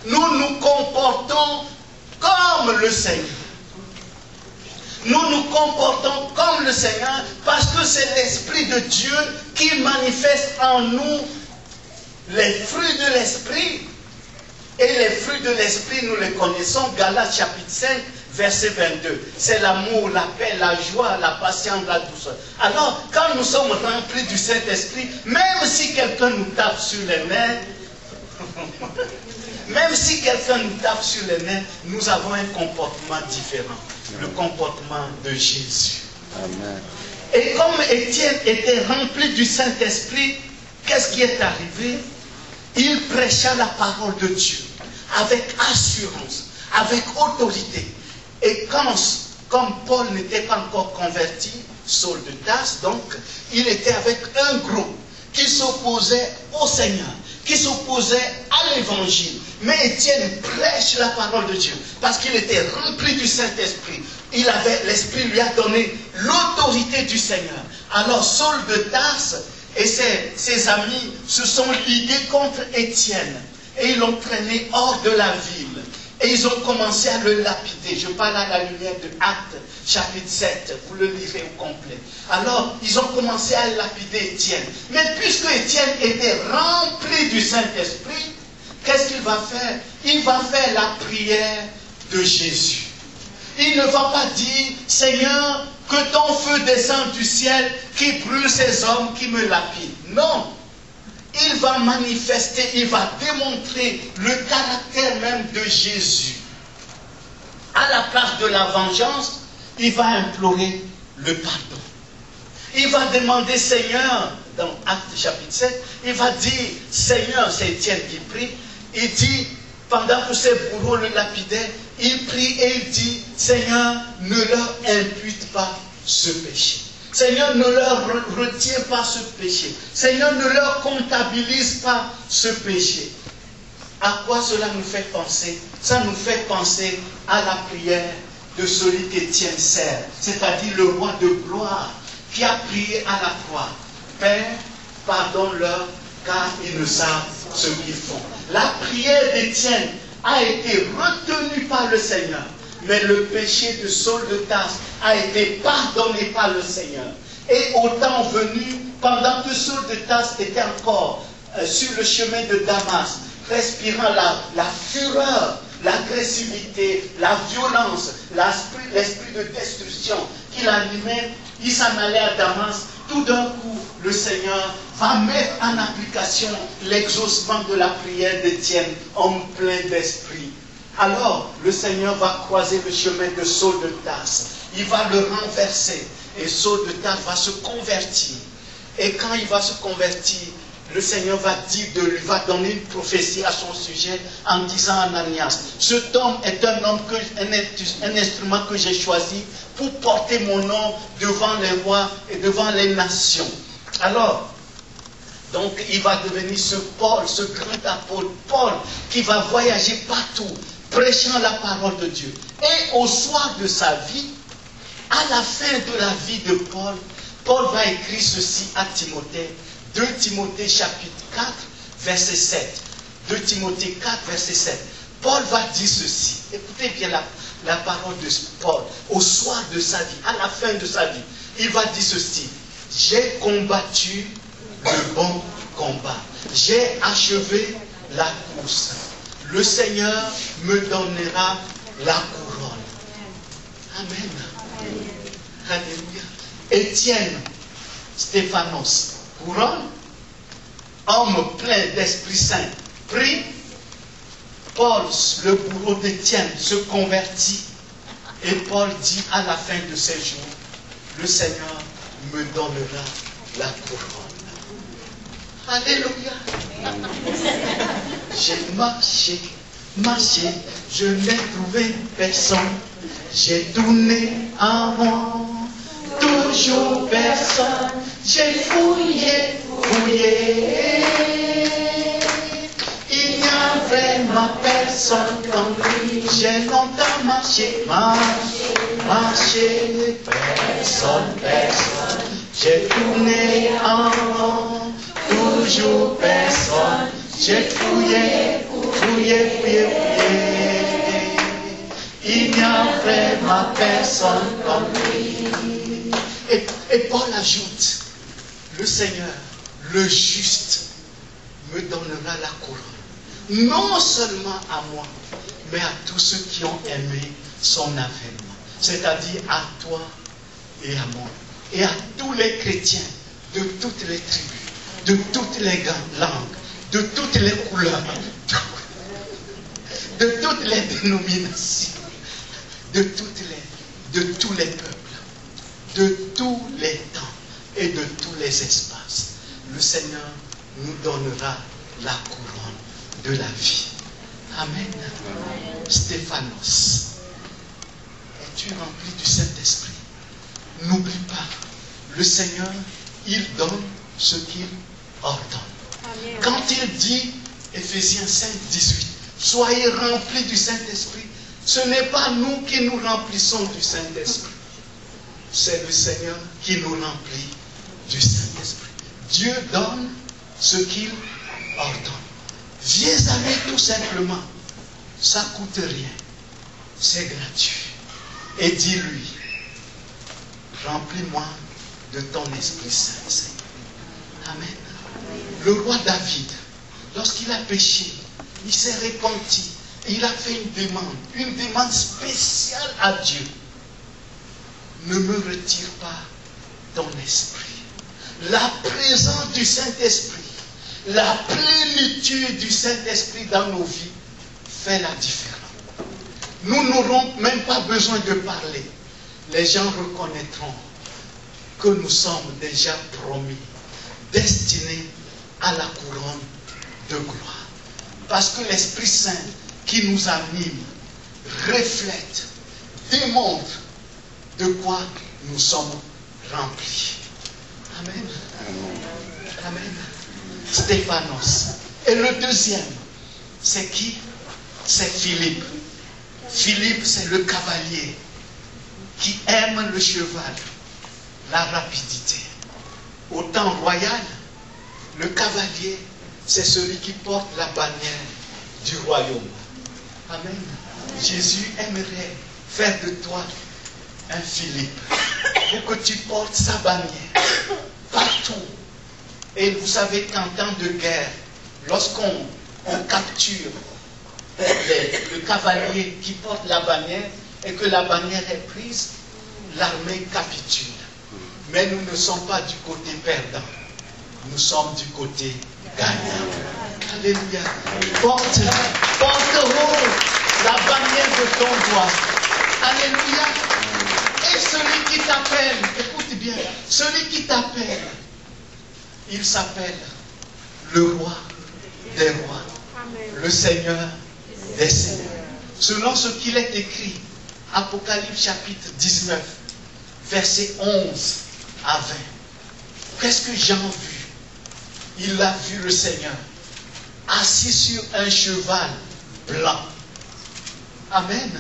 nous nous comportons comme le Seigneur. Nous nous comportons comme le Seigneur parce que c'est l'Esprit de Dieu qui manifeste en nous les fruits de l'Esprit. Et les fruits de l'Esprit, nous les connaissons, Galates chapitre 5, verset 22. C'est l'amour, la paix, la joie, la patience, la douceur. Alors, quand nous sommes remplis du Saint-Esprit, même si quelqu'un nous tape sur les nerfs, même si quelqu'un nous tape sur les nerfs, nous avons un comportement différent. Le comportement de Jésus. Amen. Et comme Étienne était rempli du Saint-Esprit, qu'est-ce qui est arrivé? Il prêcha la parole de Dieu avec assurance, avec autorité. Et comme Paul n'était pas encore converti, Saul de Tarse, donc, il était avec un groupe qui s'opposait au Seigneur, qui s'opposait à l'évangile. Mais Étienne prêche la parole de Dieu parce qu'il était rempli du Saint-Esprit. L'Esprit lui a donné l'autorité du Seigneur. Alors Saul de Tarse et ses amis se sont ligués contre Étienne et ils l'ont traîné hors de la ville. Et ils ont commencé à le lapider. Je parle à la lumière de Actes, chapitre 7. Vous le lirez au complet. Alors, ils ont commencé à lapider Étienne. Mais puisque Étienne était rempli du Saint-Esprit, qu'est-ce qu'il va faire? Il va faire la prière de Jésus. Il ne va pas dire, Seigneur, que ton feu descende du ciel, qui brûle ces hommes qui me lapident. Non. Il va manifester, il va démontrer le caractère même de Jésus. À la place de la vengeance, il va implorer le pardon. Il va demander, Seigneur, dans Actes chapitre 7, il va dire, Seigneur, c'est Étienne qui prie, il dit, pendant que ses bourreaux le lapidaient, il prie et il dit, Seigneur, ne leur impute pas ce péché. Seigneur, ne leur retiens pas ce péché. Seigneur, ne leur comptabilise pas ce péché. À quoi cela nous fait penser? Ça nous fait penser à la prière de celui qu'Étienne sert, c'est-à-dire le roi de gloire qui a prié à la croix. Père, pardonne-leur car ils ne savent ce qu'ils font. La prière d'Étienne a été retenue par le Seigneur. Mais le péché de Saul de Tarse a été pardonné par le Seigneur. Et au temps venu, pendant que Saul de Tarse était encore sur le chemin de Damas, respirant la fureur, l'agressivité, la violence, l'esprit de destruction qui l'animait, il s'en allait à Damas. Tout d'un coup, le Seigneur va mettre en application l'exaucement de la prière d'Étienne, homme plein d'esprit. Alors, le Seigneur va croiser le chemin de Saul de Tarse. Il va le renverser. Et Saul de Tarse va se convertir. Et quand il va se convertir, le Seigneur va donner une prophétie à son sujet en disant à Ananias, cet homme est un instrument que j'ai choisi pour porter mon nom devant les rois et devant les nations. Alors, donc il va devenir ce Paul, ce grand apôtre Paul, qui va voyager partout, prêchant la parole de Dieu. Et au soir de sa vie, à la fin de la vie de Paul, Paul va écrire ceci à Timothée. 2 Timothée chapitre 4, verset 7. 2 Timothée 4, verset 7. Paul va dire ceci. Écoutez bien la parole de Paul. Au soir de sa vie, à la fin de sa vie, il va dire ceci. J'ai combattu le bon combat. J'ai achevé la course. Le Seigneur me donnera la couronne. Amen. Alléluia. Étienne Stéphanos, couronne, homme plein d'Esprit Saint, prie. Paul, le bourreau d'Étienne, se convertit. Et Paul dit à la fin de ses jours, le Seigneur me donnera la couronne. Alléluia. J'ai marché, je n'ai trouvé personne. J'ai tourné en rond, toujours personne. J'ai fouillé. Il n'y a vraiment personne comme lui. J'ai longtemps marché, personne. J'ai tourné en rond, toujours personne. J'ai fouillé, fouillé. Il n'y a vraiment personne comme lui. Et Paul ajoute, le Seigneur, le juste, me donnera la couronne. Non seulement à moi, mais à tous ceux qui ont aimé son avènement. C'est-à-dire à toi et à moi. Et à tous les chrétiens de toutes les tribus, de toutes les langues, de toutes les couleurs, de toutes les dénominations, de tous les peuples, de tous les temps et de tous les espaces. Le Seigneur nous donnera la couronne de la vie. Amen. Stéphanos, es-tu rempli du Saint-Esprit? N'oublie pas, le Seigneur, il donne ce qu'il ordonne. Amen. Quand il dit, Éphésiens 5, 18, soyez remplis du Saint-Esprit, ce n'est pas nous qui nous remplissons du Saint-Esprit. C'est le Seigneur qui nous remplit du Saint-Esprit. Dieu donne ce qu'il ordonne. Viens à lui tout simplement. Ça ne coûte rien. C'est gratuit. Et dis-lui, remplis-moi de ton Esprit Saint, Seigneur. Amen. Le roi David, lorsqu'il a péché, il s'est repenti. Et il a fait une demande spéciale à Dieu. Ne me retire pas ton esprit. La présence du Saint-Esprit, la plénitude du Saint-Esprit dans nos vies fait la différence. Nous n'aurons même pas besoin de parler. Les gens reconnaîtront que nous sommes déjà promis, destinés à la couronne de gloire. Parce que l'Esprit Saint qui nous anime, reflète, démontre de quoi nous sommes remplis. Amen. Amen. Stéphanos. Et le deuxième, c'est qui? C'est Philippe. Philippe, c'est le cavalier qui aime le cheval, la rapidité. Au temps royal, le cavalier, c'est celui qui porte la bannière du royaume. Amen. Jésus aimerait faire de toi un Philippe pour que tu portes sa bannière partout. Et vous savez qu'en temps de guerre, lorsqu'on capture le cavalier qui porte la bannière et que la bannière est prise, l'armée capitule. Mais nous ne sommes pas du côté perdant, nous sommes du côté gagnant. Alléluia. Porte haut la bannière de ton roi. Alléluia. Et celui qui t'appelle, écoute bien, celui qui t'appelle, il s'appelle le roi des rois, le Seigneur des seigneurs. Selon ce qu'il est écrit, Apocalypse chapitre 19, versets 11 à 20. Qu'est-ce que Jean a vu? Il a vu le Seigneur assis sur un cheval blanc. Amen.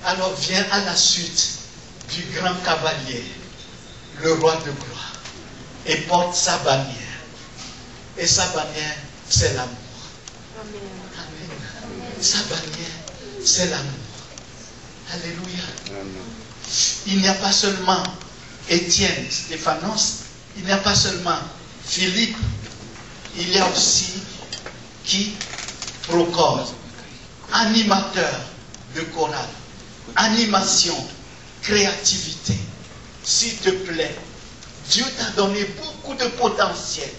Alors vient à la suite du grand cavalier, le roi de gloire, et porte sa bannière. Et sa bannière, c'est l'amour. Amen. Sa bannière, c'est l'amour. Alléluia. Il n'y a pas seulement Étienne, Stéphanos, il n'y a pas seulement Philippe, il y a aussi qui? Procorde, animateur de chorale, animation, créativité. S'il te plaît, Dieu t'a donné beaucoup de potentiel.